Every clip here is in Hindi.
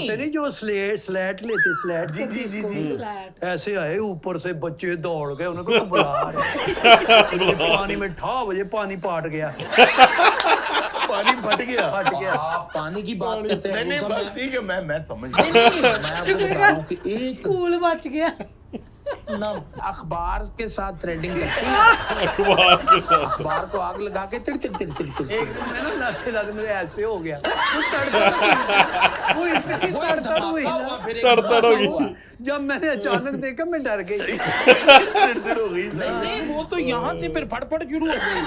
से नहीं जो स्लेट लेते स्लेट जी जी जी जी ऐसे आए ऊपर से बच्चे दौड़ गए उन्होंने कहा बुला रहे पानी में ठा बजे पानी पाट गया पानी फट गया आप पानी की बात करते हैं नहीं बस ठीक है मैं समझ नहीं नहीं मैं आपको बता रहा हूँ कि एक फूल बच गया ना अखबार के साथ थ्रेडिंग करते हैं अखबार को आग लगा के तिड़ तिड़ तिड़ तिड़ तिड़ एक दिन मैं ना लाते मेरे ऐसे हो गया वो तड़तड़ वो इतनी तड़तड़ हुई ना तड़तड़ होगी जब मैंने अचानक देखा मैं डर गई चिड़चिड़ हो गई नहीं नहीं वो तो यहाँ से फिर फटफट शुरू हो गई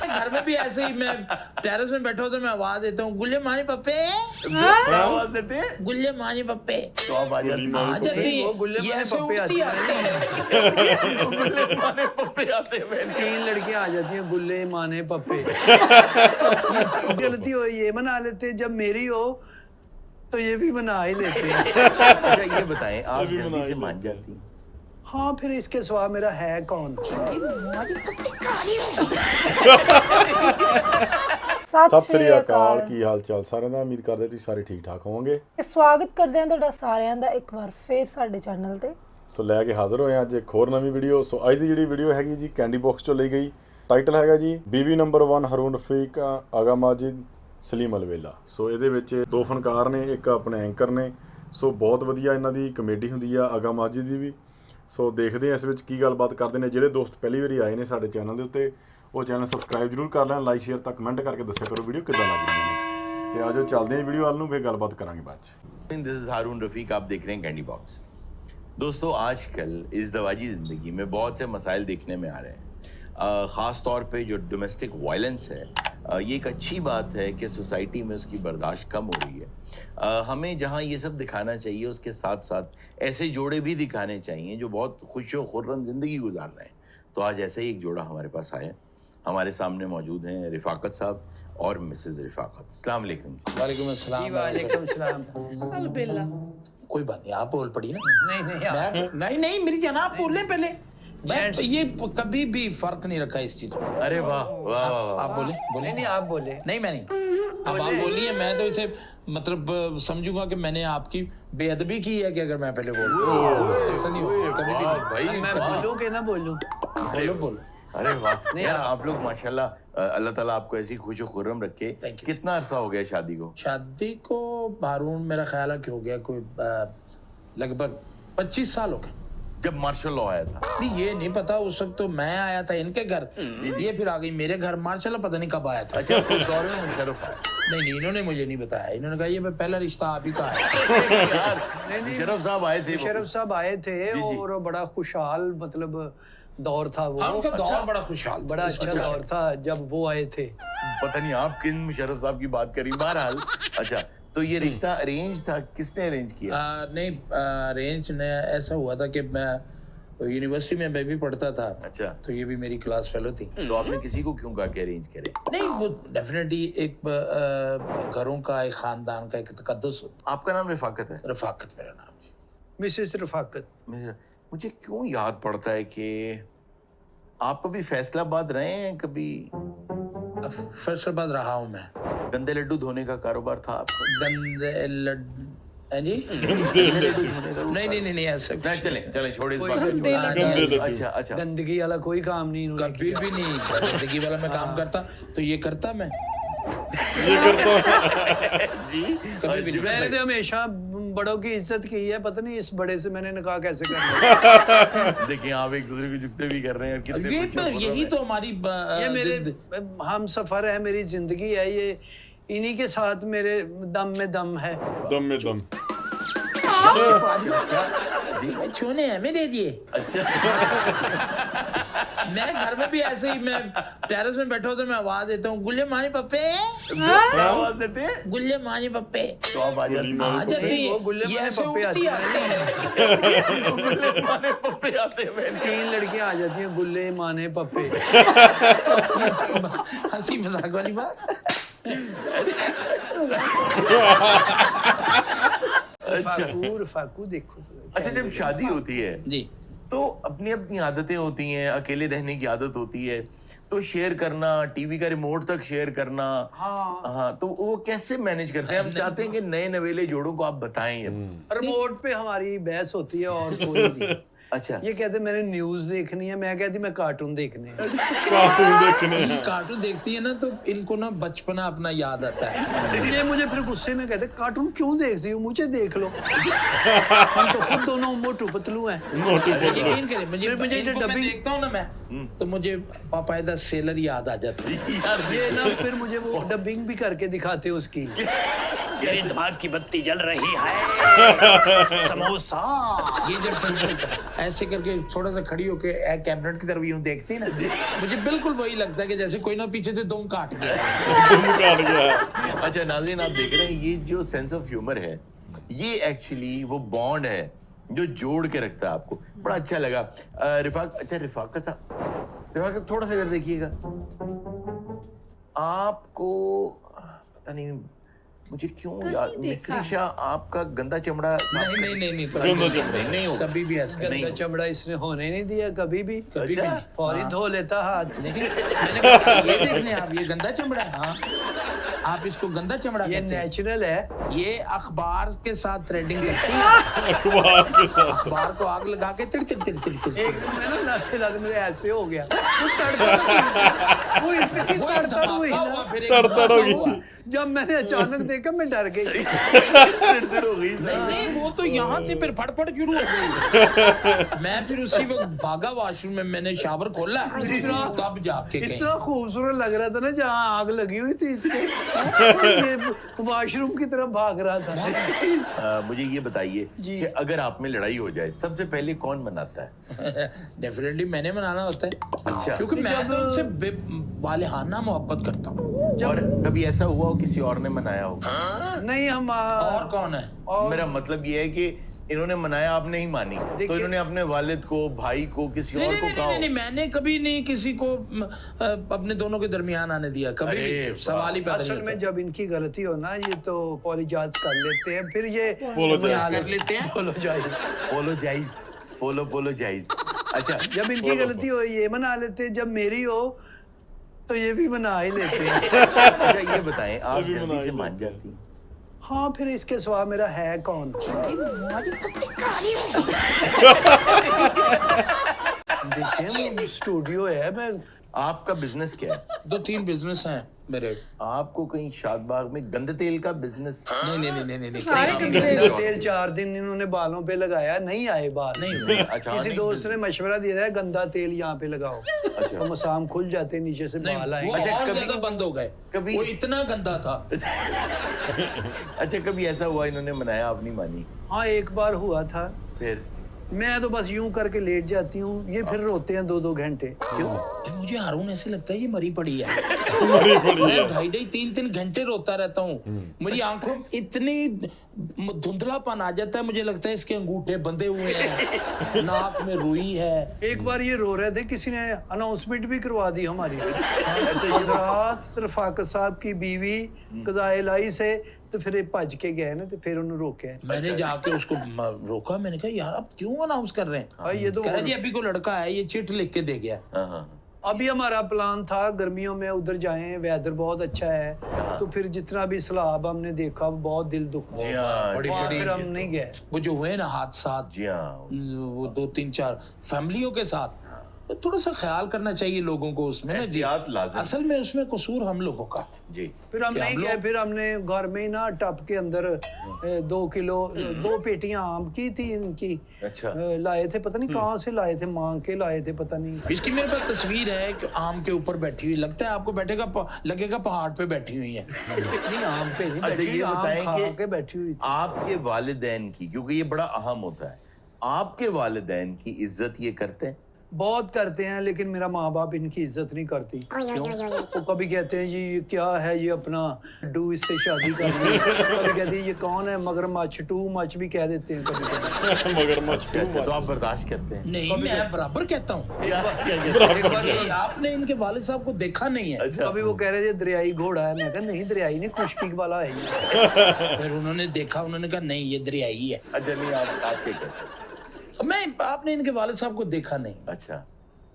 घर में भी ऐसे ही मैं टेरेस में बैठा होता मैं आवाज देता हूँ गुल्ले मानी पप्पे क्या आवाज देते हैं गुल्ले मानी पप्पे तो आप आ जाती आ जाती वो गुल्ले है ये मानी ऐसे पप्पे उठती आती है गुल्ले माने पप्पे आते हैं 3 लड़कियां आ जाती हैं गुल्ले माने पप्पे गलती हो ये मना लेते जब मेरी हो तो ये भी मना ही लेते हैं अच्छा ये बताएं आप जल्दी से मान जाती हैं हाँ फिर इसके सिवा मेरा है कौन ਸਤਿ ਸਤਿ ਸ੍ਰੀ ਅਕਾਲ ਕੀ ਹਾਲ ਚਾਲ ਸਾਰਿਆਂ ਦਾ ਉਮੀਦ ਕਰਦੇ ਤੁਸੀਂ ਸਾਰੇ ਠੀਕ ਠਾਕ ਹੋਵੋਗੇ ਸਵਾਗਤ ਕਰਦੇ ਹਾਂ ਤੁਹਾਡਾ ਸਾਰਿਆਂ ਦਾ ਇੱਕ ਵਾਰ ਫੇਰ ਸਾਡੇ ਚੈਨਲ ਤੇ ਸੋ ਲੈ ਕੇ ਹਾਜ਼ਰ ਹੋਏ ਹਾਂ ਅੱਜ ਇੱਕ ਹੋਰ ਨਵੀਂ ਵੀਡੀਓ ਸੋ ਅੱਜ ਦੀ ਜਿਹੜੀ ਵੀਡੀਓ ਹੈਗੀ ਜੀ ਕੈਂਡੀ ਬਾਕਸ ਚੋਂ ਲਈ ਗਈ ਟਾਈਟਲ ਹੈਗਾ ਜੀ ਬੀਬੀ ਨੰਬਰ 1 ਹरून ਰਫੀਕ ਆਗਾ ਮਾजिद ਸਲੀਮ ਅਲਵੇਲਾ ਸੋ ਇਹਦੇ ਵਿੱਚ ਦੋ ਫਨਕਾਰ ਨੇ ਇੱਕ ਆਪਣੇ ਐਂਕਰ ਨੇ ਸੋ ਬਹੁਤ ਵਧੀਆ ਇਹਨਾਂ ਦੀ ਕਮੇਡੀ ਹੁੰਦੀ ਆ ਆਗਾ ਮਾजिद ਦੀ ਵੀ ਸੋ ਦੇਖਦੇ ਹਾਂ ਇਸ ਵਿੱਚ ਕੀ ਗੱਲਬਾਤ ਕਰਦੇ ਨੇ ਜਿਹੜੇ ਦੋਸਤ ਪਹਿਲੀ ਵਾਰੀ ਆਏ ਨੇ ਸਾਡੇ ਚੈਨਲ ਦੇ ਉੱਤੇ ਉਹ ਚੈਨਲ ਸਬਸਕ੍ਰਾइब जरूर कर लें लाइक शेयर तक कमेंट करके दस्या करो वीडियो कितना लग रही है तो आज चलते हैं वीडियो वाल नूं फिर गलबात करांगे बाद च दिस इज हारून रफीक आप देख रहे हैं कैंडी बॉक्स दोस्तों आजकल इस दवाजी ज़िंदगी में बहुत से मसाइल देखने में आ रहे हैं ख़ास तौर पे जो डोमेस्टिक वायलेंस है ये एक अच्छी बात है कि सोसाइटी में उसकी बर्दाश्त कम हो रही है हमें जहाँ ये सब दिखाना चाहिए उसके साथ साथ ऐसे जोड़े भी दिखाने चाहिए जो बहुत खुश व खुर्रम ज़िंदगी गुजार रहे हैं तो आज ऐसे ही एक जोड़ा हमारे पास आया हमारे सामने मौजूद हैं रिफाकत साहब और मिसेज रिफाकत अस्सलाम वालेकुम वालेकुम अस्सलाम वालेकुम सलाम अलबेला कोई बात नहीं आप बोल पड़ी ना नहीं नहीं नहीं मेरी जान आप बोल लें पहले मैं ये कभी भी फर्क नहीं रखा इस चीज में अरे वाह वाह वाह वाह आप बोले बोले नहीं आप बोले नहीं मैं नहीं अब आप बोलिए मैं तो इसे मतलब समझूंगा कि मैंने आपकी बेअदबी की है कि अगर मैं पहले बोल ऐसा नहीं होगा कभी भी नहीं। भाई मैं बोलूं कि ना बोलूं बोलो बोलो अरे वाह नहीं यार आप लोग माशाल्लाह अल्लाह ताला आपको ऐसी खुश व खुर्रम रखे Thank you. कितना अरसा हो गया शादी को शादी को हारून मेरा ख्याल है कि हो गया कोई लगभग 25 साल हो गए जब मार्शल लॉ आया था नहीं ये नहीं पता उस वक्त तो मैं आया था इनके घर ये फिर आ गई मेरे घर मार्शल पता नहीं कब आया था अच्छा उस दौर में मुशर्रफ आया नहीं इन्होंने मुझे नहीं बताया इन्होंने कहा ये मैं पहला रिश्ता आप ही का है यार मुशर्रफ साहब आए थे वो। शरफ साहब आए थे और बड़ा खुशहाल मतलब दौर था वो उनका दौर बड़ा खुशहाल था। बड़ा अच्छा दौर था जब वो आए थे पता नहीं आप किन मुशर्रफ साहब की बात करी बहरहाल अच्छा तो ये रिश्ता अरेंज था किसने अरेंज किया नहीं अरेंज ने ऐसा हुआ था कि मैं यूनिवर्सिटी में मैं भी पढ़ता था अच्छा तो ये भी मेरी क्लास फेलो थी तो आपने किसी को क्यों कहा कि अरेंज करे नहीं वो डेफिनेटली एक घरों का एक खानदान का एक तकद्दुस होता आपका नाम रिफाकत है रफाकत मेरा नाम जी मिसेस रफाकत मुझे क्यों याद पड़ता है कि आप कभी फैसलाबाद रहे हैं कभी फैसलाबाद रहा हूँ मैं गंदे लड्डू धोने का कारोबार था आपका गंदे लड्डू जी गंदे लड्डू धोने का नहीं ऐसा नहीं चले छोड़े इस बात को गंदे छोड़े। अच्छा अच्छा गंदगी वाला कोई काम नहीं इन्होंने कभी भी नहीं जिंदगी वाला मैं काम करता तो ये करता मैं जी कभी भी नहीं मैंने तो हमेशा बड़ों की इज्जत की है पता नहीं इस बड़े से मैंने निकाह कैसे कर लिया देखिए आप एक दूसरे को झुकते भी कर रहे हैं और कितने ये खुश हो यही रहे तो हमारी ये मेरे हम सफर है मेरी जिंदगी है ये इन्हीं के साथ मेरे दम में दम है दम में दम जी छूने हमें दे दिए अच्छा मैं घर में भी ऐसे ही मैं टेरेस में बैठा होता मैं आवाज देता हूँ गुल्ले मानी पप्पे क्या आवाज देते हैं गुल्ले मानी पप्पे तो आप आ जाती आ जाती नहीं, वो है गुल्ले ये मानी ऐसे पप्पे उठती आती है गुल्ले माने पप्पे आते हैं 3 लड़कियां आ जाती हैं गुल्ले माने पप्पे हंसी मजाक वाली बात फाकू देखो अच्छा जब शादी होती है जी तो अपनी अपनी आदतें होती हैं अकेले रहने की आदत होती है तो शेयर करना, टीवी का रिमोट तक शेयर करना, हाँ, तो वो कैसे मैनेज करते हैं? हम चाहते हैं कि नए नवेले जोड़ों को आप बताएं ये। रिमोट पे हमारी बहस होती है और कोई नहीं। अच्छा, ये कहते मैंने न्यूज देखनी है, मैं कहती मैं कार्टून देखने हैं। कार्टून देखने ये कार्टून देखती है ना तो इनको ना बचपना अपना याद आता है। ये मुझे फिर गुस्से में कहते कार्टून क्यों देखती हो, मुझे देख लो। हम तो खुद दोनों मोटू पतलू हैं। यकीन करें मुझे फिर मुझे इनको जो मैं डबिंग- देखता हूँ ना मैं तो मुझे पापायदा सेलर याद आ जाता है। यार ये ना फिर मुझे वो डबिंग भी करके दिखाते उसकी। तेरे दिमाग की बत्ती जल रही है, समोसा। ये जब ऐसे करके थोड़ा सा खड़ी होके कैबिनेट की तरफ यूं देखती है ना, मुझे बिल्कुल वही लगता है कि जैसे कोई ना पीछे से दुम काट गया। काट गया। अच्छा नाज़रीन, आप देख रहे हैं ये जो सेंस ऑफ ह्यूमर है, ये एक्चुअली वो बॉन्ड है जो जोड़ के रखता है आपको। बड़ा अच्छा लगा। रिफाकत साहब, रिफाकत थोड़ा सा इधर देखिएगा। आपको पता नहीं मुझे क्यों यार, मिस्री शाह आपका गंदा चमड़ा नहीं कभी नहीं होगा। कभी भी ऐसा गंदा चमड़ा इसने होने नहीं दिया कभी भी। अच्छा, फौरी धो लेता हाथ। मैंने कहा ये देखने आप, ये गंदा चमड़ा है। हाँ, आप इसको गंदा चमड़ा ये कहते हैं। नेचुरल है। ये अखबार के साथ थ्रेडिंग करती है। अखबार के साथ अखबार को आग लगा के तिर तिर तिर तिर तिर। एक दिन मैं ना लाते लाते मेरे ऐसे हो गया, वो तड़तड़, वो इतनी तड़तड़ हुई ना, तड़तड़ होगी। जब मैंने अचानक देखा मैं डर गई। चिड़चिड़ हो गई साहब। नहीं वो तो यहाँ से फिर फटफट शुरू हो गई। मैं फिर उसी वक्त भागा वॉशरूम में, मैंने शावर खोला तब जाके कहीं। इतना खूबसूरत लग रहा था ना जहाँ आग लगी हुई थी इसके, ये वॉशरूम की तरफ भाग रहा था। मुझे ये बताइए जी। कि अगर आप में लड़ाई हो जाए सबसे पहले कौन मनाता है? डेफिनेटली मैंने मनाना होता है। अच्छा। क्योंकि मैं तो उनसे वालिहाना मोहब्बत करता हूँ। और कभी ऐसा हुआ हो किसी और ने मनाया हो? नहीं हम और कौन है? मेरा मतलब ये है कि इन्होंने मनाया, आपने ही मानी, तो इन्होंने अपने वालिद को, भाई को, किसी और को कहा हो? नहीं, मैंने कभी नहीं किसी को अपने दोनों के दरमियान आने दिया, कभी अरे भी सवाल ही पैदा नहीं असल होता। में जब इनकी गलती हो ना ये तो पॉलिजाइज कर लेते हैं, फिर ये Apologize कर लेते हैं। पोलोजाइज। अच्छा, जब इनकी गलती हो ये मना लेते हैं, जब मेरी हो तो ये भी मना ही लेते हैं। अच्छा ये बताएं, आप भी जल्दी मना से ही मान जाती हैं? हाँ फिर इसके सिवा मेरा है कौन? देखिए वो स्टूडियो है। मैं आपका बिजनेस क्या है? 2-3 बिजनेस हैं मेरे। आपको कहीं शादबाग में गंदे तेल का बिजनेस? नहीं गंदा तेल 4 दिन इन्होंने बालों पे लगाया, नहीं आए बाल। नहीं अच्छा, किसी नहीं, दोस्त ने मशवरा दिया है गंदा तेल यहाँ पे लगाओ, अच्छा। तो मसाम खुल जाते नीचे से बाल वो आएंगे। अच्छा, और कभी- ज्यादा बंद हो गए। कभी- वो इतना गंदा था। अच्छा, कभी ऐसा हुआ इन्होंने मनाया, आप नहीं मानी? हाँ एक बार हुआ था। फिर मैं तो बस यूं करके लेट जाती हूँ, ये फिर रोते हैं 2-2 घंटे। क्यों? मुझे हारून ऐसे लगता है ये मरी पड़ी है। मरी पड़ी है। मैं 2.5-3 घंटे रोता रहता हूँ। मेरी आंखों में इतनी धुंधलापन आ जाता है, मुझे लगता है इसके अंगूठे बंधे हुए हैं, नाक में रुई है। एक बार ये रो रहे थे, किसी ने अनाउंसमेंट भी करवा दी हमारी। हजरात रफाकत साहब की बीवी कज़ाए लाई से, तो फिर भज के गए ना, तो फिर उन्होंने रोके। मैंने जाके उसको रोका, मैंने कहा यार आप क्यों अनाउंस कर रहे हैं? भाई ये तो कह रहा जी अभी को लड़का है, ये चिट लिख के दे गया। हाँ हाँ। अभी हमारा प्लान था गर्मियों में उधर जाएं, वेदर बहुत अच्छा है, तो फिर जितना भी सैलाब हमने देखा वो बहुत दिल दुख जी हाँ, वहाँ फिर हम नहीं गए। वो जो हुए ना हादसात, जी हाँ। वो 2-3-4 फैमिलियों के साथ, तो थोड़ा सा ख्याल करना चाहिए लोगों को उसमें ना जी। एहतियात लाज़िम। असल में उसमें कसूर हम लोगों का। जी। फिर हम नहीं गए, फिर हमने घर में ही ना टब के अंदर 2 किलो 2 पेटियां आम की थी इनकी। अच्छा। लाए थे, पता नहीं कहाँ से लाए थे, मांग के लाए थे, पता नहीं। इसकी मेरे पास तस्वीर है कि आम के ऊपर बैठी हुई, लगता है आपको लगेगा पहाड़ पे बैठी हुई है। नहीं आम पे नहीं अच्छा, बैठी, ये आम बताएं खा कि के बैठी हुई थी। आपके वालिदैन की, क्योंकि ये बड़ा अहम होता है, आपके वालिदैन की इज्जत ये करते हैं? बहुत करते हैं, लेकिन मेरा माँ बाप इनकी इज्जत नहीं करती। वो कभी कहते हैं जी ये क्या है, ये अपना डू इससे शादी कर ली। कभी कहते हैं ये कौन है, मगरमच्छ, टू मच भी कह देते हैं कभी। मगरमच्छ। अच्छा, तो आप बर्दाश्त करते हैं? नहीं, मैं बराबर कहता हूँ। क्या कहते हैं? एक बार ये आपने इनके वालिद साहब को देखा नहीं है। अच्छा। कभी वो कह रहे थे दरियाई घोड़ा है, मैं कहा नहीं दरियाई नहीं, खुशकी वाला है ये। फिर उन्होंने देखा, उन्होंने कहा नहीं ये दरियाई है। अच्छा, नहीं, आप क्या कहते हैं? आपने इनके वालिद साहब को देखा नहीं। अच्छा।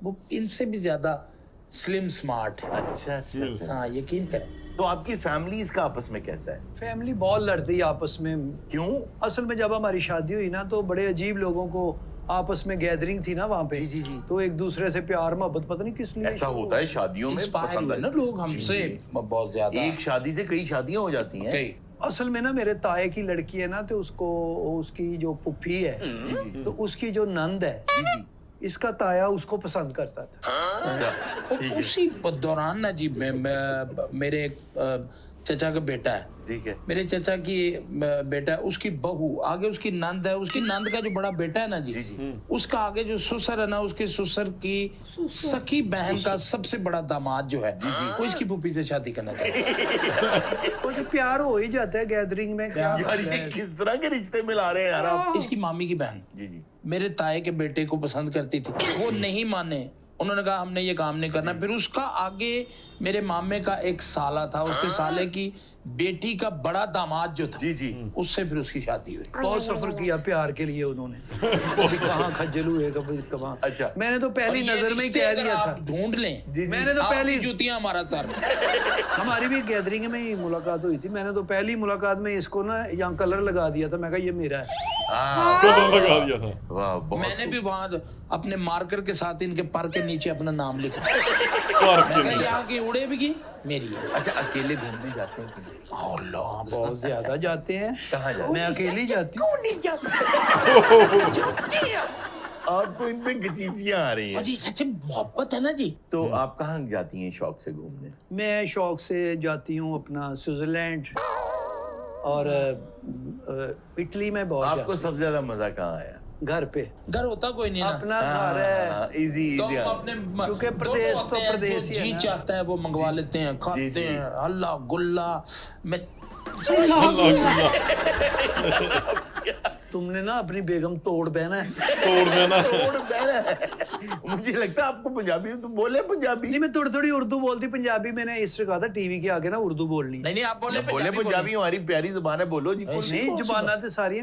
वो इनसे भी ज्यादा स्लिम स्मार्ट है। अच्छा अच्छा अच्छा। हाँ यकीन करें। तो आपकी फैमिलीज का आपस में कैसा है? फैमिली बहुत लड़ती है आपस में। क्यों? असल में जब हमारी शादी हुई ना तो बड़े अजीब लोगों को आपस में गैदरिंग थी ना वहाँ पे। जी। तो एक दूसरे से प्यार मोहब्बत पता नहीं किस लिए ऐसा शुरू होता है शादियों में, इंस्पायर पसंद हुए है ना लोग हमसे बहुत ज्यादा। एक शादी से कई शादियां हो जाती हैं। कई। असल में ना मेरे ताए की लड़की है ना तो उसको उसकी जो पुप्पी है तो उसकी जो नंद है इसका ताया उसको पसंद करता था। और उसी दौरान ना जी मेरे चचा का बेटा है, ठीक है। मेरे चचा की बेटा है, उसकी बहू आगे उसकी नंद है, उसकी नंद का जो बड़ा बेटा है ना जी, उसका आगे जो ससुर है ना, उसके ससुर की सखी बहन का सबसे बड़ा दामाद जो है वो इसकी पुप्पी से शादी करना चाहता है। तो जो प्यार हो ही जाता है गैदरिंग में। क्या यार मसला ये है? किस तरह के रिश्ते मिला रहे हैं यार आप? इसकी मामी की बहन जी। मेरे ताए के बेटे को पसंद करती थी, वो नहीं माने, उन्होंने कहा हमने ये काम नहीं करना। फिर उसका आगे मेरे मामे का एक साला था, उसके साले की बेटी का बड़ा दामाद जो था जी उससे फिर उसकी शादी हुई। बहुत सफर किया प्यार के लिए उन्होंने। कभी कहाँ खज्जल हुए कभी कहाँ। अच्छा। मैंने तो पहली और ये नजर में ही रिश्ते कह अगर दिया आप था। ढूंढ लें, मैंने तो आपकी पहली जूतियां हमारा सर। हमारी भी गैदरिंग में ही मुलाकात हुई थी। मैंने तो पहली मुलाकात में इसको ना यहाँ कलर लगा दिया था। मैं कहा ये मेरा है। कलर लगा दिया था। वाह बहुत मैंने भी वहां अपने मार्कर के साथ इनके पर के नीचे अपना नाम लिखा। पार्क के नीचे। यहाँ की उड़े भी की मेरी है। अच्छा अकेले घूमने जाते हैं कि? बहुत ज्यादा जाते हैं। कहाँ जाते हैं? मैं अकेली जाती हूँ। आपको इन पे गचीचियां आ रही हैं। जी अच्छा मोहब्बत है ना जी। तो आप कहाँ जाती हैं शौक से घूमने? मैं शौक से जाती हूँ अपना स्विट्जरलैंड और इटली में बहुत आपको जाती सबसे ज्यादा मजा कहाँ आया? हूँ। घर पे घर होता कोई नहीं ना, अपना घर है। इजी तो इजी। हम अपने क्योंकि दोनों प्रदेश होते तो हैं, प्रदेश जो ही है जी ना। चाहता है वो मंगवा लेते हैं, खाते जी। हैं हल्ला गुल्ला। मैं तुमने ना अपनी बेगम तोड़ बहना है। तोड़ देना। तोड़ बहना है। मुझे लगता है आपको पंजाबी तो बोले पंजाबी। नहीं मैं थोड़ी थोड़ी उर्दू बोलती पंजाबी। मैंने इससे कहा था टीवी के आगे ना उर्दू बोलनी। नहीं आप बोले बोले पंजाबी हमारी प्यारी जुबान है, बोलो जी। नहीं जुबाना तो सारी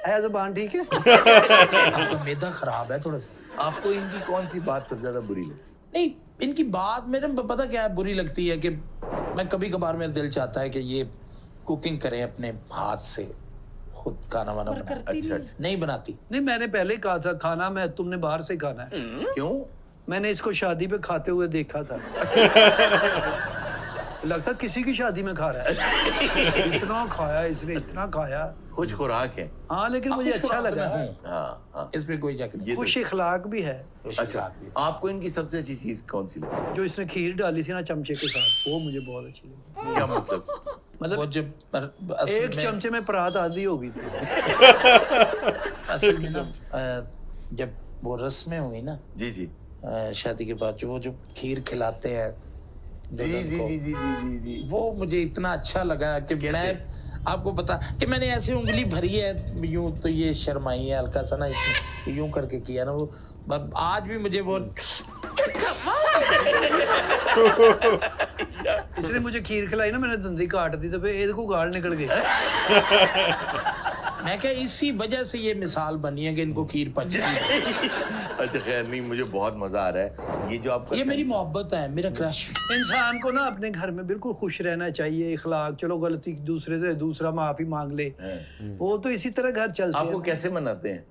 है जुबान ठीक है। आपका मैदा खराब है थोड़ा सा। आपको इनकी कौन सी बात सबसे ज्यादा बुरी लगी? नहीं इनकी बात मेरे पता क्या है बुरी लगती है कि मैं कभी कभार मेरा दिल चाहता है कि ये कुकिंग करें अपने हाथ से, खुद खाना वाना बनाए। अच्छा नहीं बनाती। नहीं मैंने पहले ही कहा था खाना मैं तुमने बाहर से खाना है। क्यों? मैंने इसको शादी पे खाते हुए देखा था। लगता किसी की शादी में खा रहा है। इतना खाया इसने, इतना खाया। कुछ खुराक है। हाँ लेकिन मुझे अच्छा लगा। हाँ इसमें कोई शक नहीं। खुश इखलाक भी है। अच्छा आपको इनकी सबसे अच्छी चीज कौन सी लगी? जो इसने खीर डाली थी ना चमचे के साथ वो मुझे बहुत अच्छी लगी। क्या मतलब? वो मतलब जब असल एक में- चमचे में परात आधी हो गई थी। असल में ना जब वो रस्में हुई ना जी शादी के बाद जो खीर खिलाते हैं जी दुल्हन जी को, जी जी जी जी। वो मुझे इतना अच्छा लगा कि मैं आपको बता कि मैंने ऐसे उंगली भरी है यूं, तो ये शर्माई है हल्का सा ना, इसने यूं करके किया ना, वो आज भी मुझे वो इसने मुझे खीर खिलाई ना, मैंने दंदी काट दी तो फिर ये को गाल निकल गई। मैं क्या इसी वजह से ये मिसाल बनी है कि इनको खीर पच गई। अच्छा खैर नहीं, मुझे बहुत मजा आ रहा है। ये जो आपका ये मेरी sense- मोहब्बत है, मेरा क्रश। इंसान को ना अपने घर में बिल्कुल खुश रहना चाहिए। इखलाक, चलो गलती दूसरे से दूसरा माफी मांग ले, वो तो इसी तरह घर चलते आपको हैं। कैसे मनाते हैं?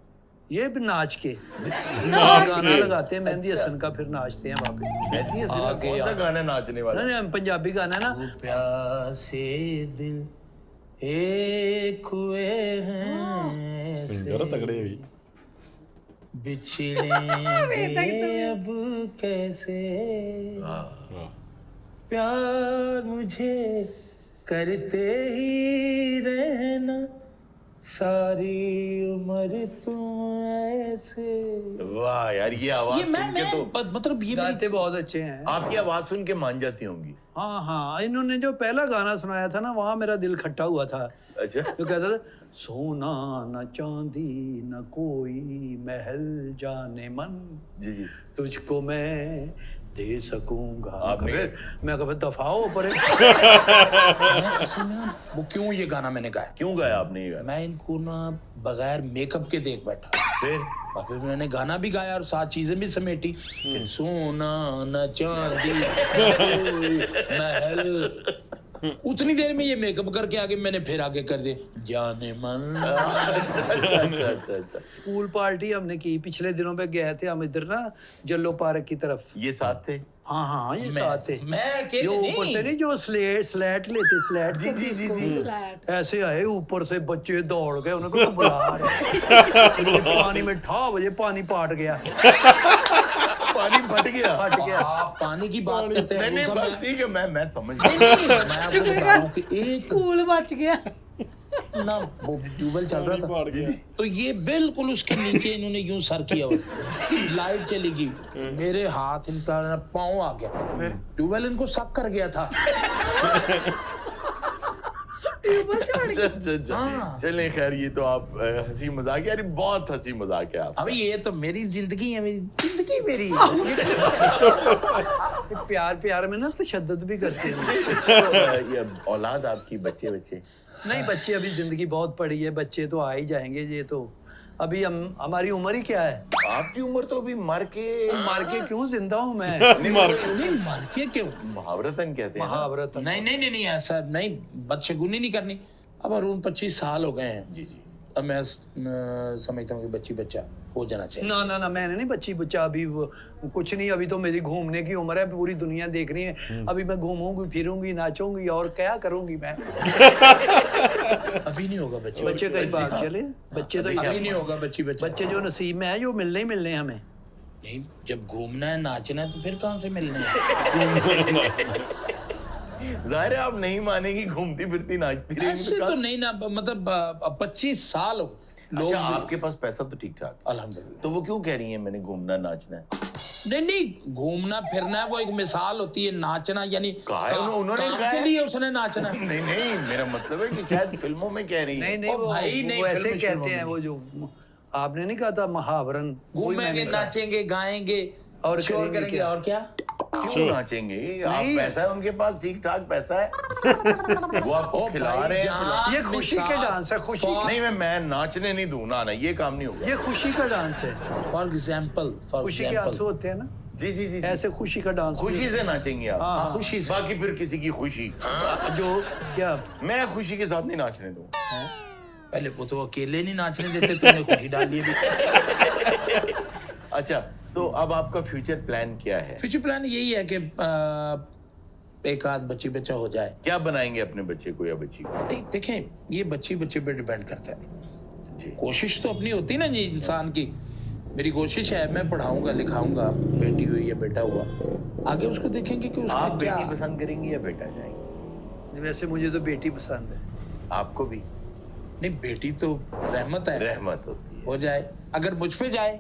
ये भी नाच के गाना लगाते हैं मेहंदी हसन का, फिर नाचते हैं वापस। मेहंदी हसन का आगे कौन सा गाना नाचने वाला? नहीं नहीं, पंजाबी गाना ना। प्यासे दिल एक हुए हैं सिंगर तगड़े हुई। बिछड़ेंगे अब कैसे, प्यार मुझे करते ही रहना, सारी उम्र तुम ऐसे। वाह यार, ये आवाज ये सुन के तो मतलब ये मेरी गाते बहुत अच्छे हैं। आपकी आवाज सुन के मान जाती होंगी। हाँ हाँ, इन्होंने जो पहला गाना सुनाया था ना, वहाँ मेरा दिल खट्टा हुआ था। अच्छा जो कहता था, सोना न चांदी न कोई महल जाने मन, जी तुझको मैं दे सकूंगा। आपने- मैं कभी दफाओ पर मैं असल में ना, वो क्यों ये गाना मैंने गाया, क्यों गाया आपने ये गाना? मैं इनको ना बगैर मेकअप के देख बैठा। फिर और फिर मैंने गाना भी गाया और 7 चीजें भी समेटी, सोना न चांदी कोई महल। उतनी देर में ये मेकअप करके आगे मैंने फिर आगे कर दिया जाने मन। अच्छा। पूल पार्टी हमने की, पिछले दिनों में गए थे हम इधर ना जल्लो पार्क की तरफ। ये साथ थे? हाँ ये साथ थे। मैं अकेले जो ऊपर से नहीं, जो स्लेट लेते, स्लेट जी। ऐसे आए ऊपर से, बच्चे दौड़ गए, उनको बुला रहे। पानी में 8 बजे पानी पाट गया। पानी फट गया। आप पानी की बात करते हैं, नहीं वो बस सब ठीक है, मैं समझ नहीं, गया। मैं आपको बता रहा हूँ कि एक पूल बच गया। ना वो ट्यूबल चल रहा था, तो ये बिल्कुल उसके नीचे इन्होंने यूं सर किया हुआ, लाइट चली गई, मेरे हाथ इनका पाँव आ गया, ट्यूबल इनको सक कर गया था। अच्छा। चलें खैर, ये तो आप हंसी मजाक, यार बहुत हंसी मजाक है आप। अभी ये तो मेरी जिंदगी है, मेरी जिंदगी मेरी प्यार में ना तशद्दुद भी करते हैं। ये औलाद आपकी, बच्चे नहीं, बच्चे अभी जिंदगी बहुत पड़ी है, बच्चे तो आ ही जाएंगे। ये तो अभी हमारी उम्र ही क्या है? आपकी उम्र तो अभी मर के क्यों जिंदा हूँ मैं? नहीं मर के क्यों? मुहावरतन कहते हैं ना। महावरत। नहीं ऐसा नहीं, बदशगुनी नहीं करनी। अब अरुण 25 साल हो गए हैं जी। अब मैं समझता हूँ कि बच्ची बच्चा हो जाना चाहिए। ना मैंने नहीं बच्ची बच्चा अभी कुछ नहीं। अभी तो मेरी घूमने की उम्र है, पूरी दुनिया देखनी है। अभी मैं घूमूंगी, फिरूंगी, नाचूंगी और क्या करूंगी मैं। अभी नहीं होगा बच्चे कहीं भाग चले, बच्चे तो अभी नहीं होगा बच्चे जो नसीब में है, जो मिलने ही मिलने हैं हमें। नहीं, जब घूमना है नाचना है तो फिर कहाँ से मिलने हैं? जाहिर है आप नहीं मानेगी, घूमती फिरती नाचती रहेंगी ऐसे तो तो नहीं ना, मतलब 25 साल हो लोग। अच्छा, आपके पास पैसा तो ठीक ठाक, अल्हम्दुलिल्लाह। तो वो क्यों कह रही है मैंने घूमना नाचना है? नहीं घूमना फिरना है, वो एक मिसाल होती है। नाचना यानी कहा है उन्होंने, काम कहा के है। लिए उसने नाचना है। नहीं मेरा मतलब है कि शायद फिल्मों में कह रही है। नहीं ओ भाई, नहीं, वो ऐसे फिल्म शुरू कहते हैं। वो जो आपने नहीं कहा था मुहावरन, वही मैंने घूमेंगे, कहा। नाचेंगे, गाएंगे और शोर करेंगे करेंगे क्या? और क्या? क्यों नाचेंगे? आप नहीं। पैसा है उनके पास, ठीक ठाक पैसा है, वो आपको ओ खिला भाई रहे हैं। जान, ये खुशी के डांस है, खुशी। नहीं मैं नाचने नहीं दूं ना, ये काम नहीं होगा। ये खुशी का डांस है। फॉर एग्जाम्पल खुशी के आंसू होते हैं ना, जी। ऐसे खुशी का डांस। खुशी से नाचेंगे आप? हाँ, खुशी से। बाकी फिर किसी की खुशी, जो क्या मैं खुशी के साथ नहीं नाचने दूं। पहले वो तो अकेले नहीं नाचने देते, तुमने खुशी डाल ली अभी। अच्छा, तो अब आपका फ्यूचर प्लान क्या है? फ्यूचर प्लान यही है कि एक आध बच्ची बच्चा हो जाए। क्या बनाएंगे अपने बच्चे को या बच्ची को? देखें, ये बच्ची बच्चे पे डिपेंड करता है। जी। कोशिश तो अपनी होती है ना जी इंसान की। मेरी कोशिश है, मैं पढ़ाऊंगा लिखाऊंगा, बेटी हुई या बेटा हुआ, आगे उसको देखेंगे कि उसका आप क्या। बेटी पसंद करेंगे या बेटा चाहेंगे? वैसे मुझे तो बेटी पसंद है। आपको भी? नहीं, बेटी तो रहमत है, रहमत होती है। हो जाए। अगर मुझ पे जाए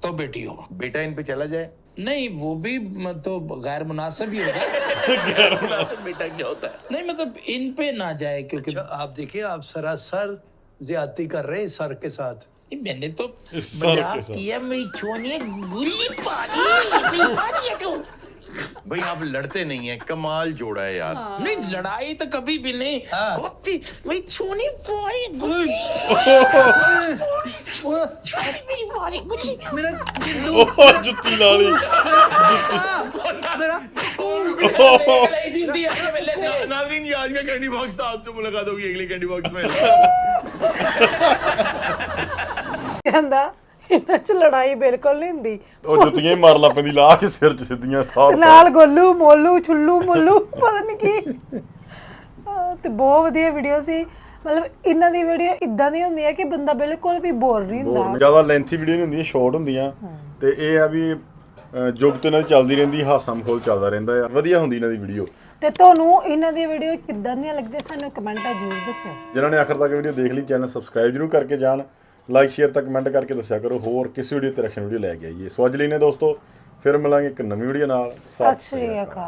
तो बेटी हो, बेटा इन पे चला जाए? नहीं वो भी तो गैर मुनासिब ही होगा। बेटा क्या होता है? नहीं मतलब इन पे ना जाए, क्योंकि अच्छा, आप देखिए, आप सरासर ज्यादती कर रहे हैं इस सर के साथ। नहीं, मैंने तो इस सर के मजाक साथ। किया। मेरी छोनी गुल्ली पानी है तो। भाई आप लड़ते नहीं है, कमाल जोड़ा है यार। नहीं, लड़ाई तो कभी भी नहीं होती। मेरी छोनी पानी मेरी पानी गुल्ली। मेरा जिंदू, जुत्ती लाली। मेरा नाज़रीन, ये आज का कैंडी बॉक्स था। आपसे मुलाकात होगी अगले कैंडी बॉक्स में। ਕਹਿੰਦਾ ਇਹਨਾਂ ਚ ਲੜਾਈ ਬਿਲਕੁਲ ਨਹੀਂ ਹੁੰਦੀ। ਉਹ ਜੁੱਤੀਆਂ ਹੀ ਮਾਰ ਲਾ ਪੈਂਦੀ ਲਾ ਕੇ ਸਿਰ 'ਚ ਸਿੱਧੀਆਂ ਥਾੜ ਨਾਲ ਗੋਲੂ ਮੋਲੂ ਛੁੱਲੂ ਮੁੱਲੂ ਪਤਾ ਨਹੀਂ ਕੀ। ਤੇ ਬਹੁਤ ਵਧੀਆ ਵੀਡੀਓ ਸੀ। ਮਤਲਬ ਇਹਨਾਂ ਦੀ ਵੀਡੀਓ ਇਦਾਂ ਦੀ ਹੁੰਦੀ ਹੈ ਕਿ ਬੰਦਾ ਬਿਲਕੁਲ ਵੀ ਬੋਰ ਨਹੀਂ ਹੁੰਦਾ। ਜ਼ਿਆਦਾ ਲੈਂਥੀ ਵੀਡੀਓ ਨਹੀਂ ਹੁੰਦੀਆਂ, ਸ਼ਾਰਟ ਹੁੰਦੀਆਂ। ਤੇ ਇਹ ਆ ਵੀ ਜੁਗ ਤੇ ਇਹਨਾਂ ਦੀ ਚੱਲਦੀ ਰਹਿੰਦੀ, ਹਾਸਾ ਮਖੌਲ ਚੱਲਦਾ ਰਹਿੰਦਾ ਆ। ਵਧੀਆ ਹੁੰਦੀ ਇਹਨਾਂ ਦੀ ਵੀਡੀਓ। ਤੇ ਤੁਹਾਨੂੰ ਇਹਨਾਂ ਦੀ ਵੀਡੀਓ ਕਿੱਦਾਂ ਦੀਆਂ ਲੱਗਦੀਆਂ ਸਾਨੂੰ ਕਮੈਂਟਾਂ ਜ਼ਰੂਰ ਦੱਸਿਓ। ਜਿਨ੍ਹਾਂ ਨੇ ਆਖਰ ਤੱਕ ਵੀਡੀਓ ਦੇਖ ਲਈ, ਚੈਨਲ ਸਬਸਕ੍ਰਾਈਬ ਜ਼ਰੂਰ ਕਰਕੇ ਜਾਣ। ਲਾਈਕ ਸ਼ੇਅਰ ਤਾਂ ਕਮੈਂਟ ਕਰਕੇ ਦੱਸਿਆ ਕਰੋ ਹੋਰ ਕਿਸ ਵੀਡੀਓ ਤੇ ਰਿਐਕਸ਼ਨ ਵੀਡੀਓ ਲੈ ਕੇ ਆਈਏ। ਸੋ ਅੱਜ ਲਈ ਨੇ ਦੋਸਤੋ, ਫਿਰ ਮਿਲਾਂਗੇ ਇੱਕ ਨਵੀਂ ਵੀਡੀਓ ਨਾਲ। ਸਤਿ ਸ਼੍ਰੀ ਅਕਾਲ।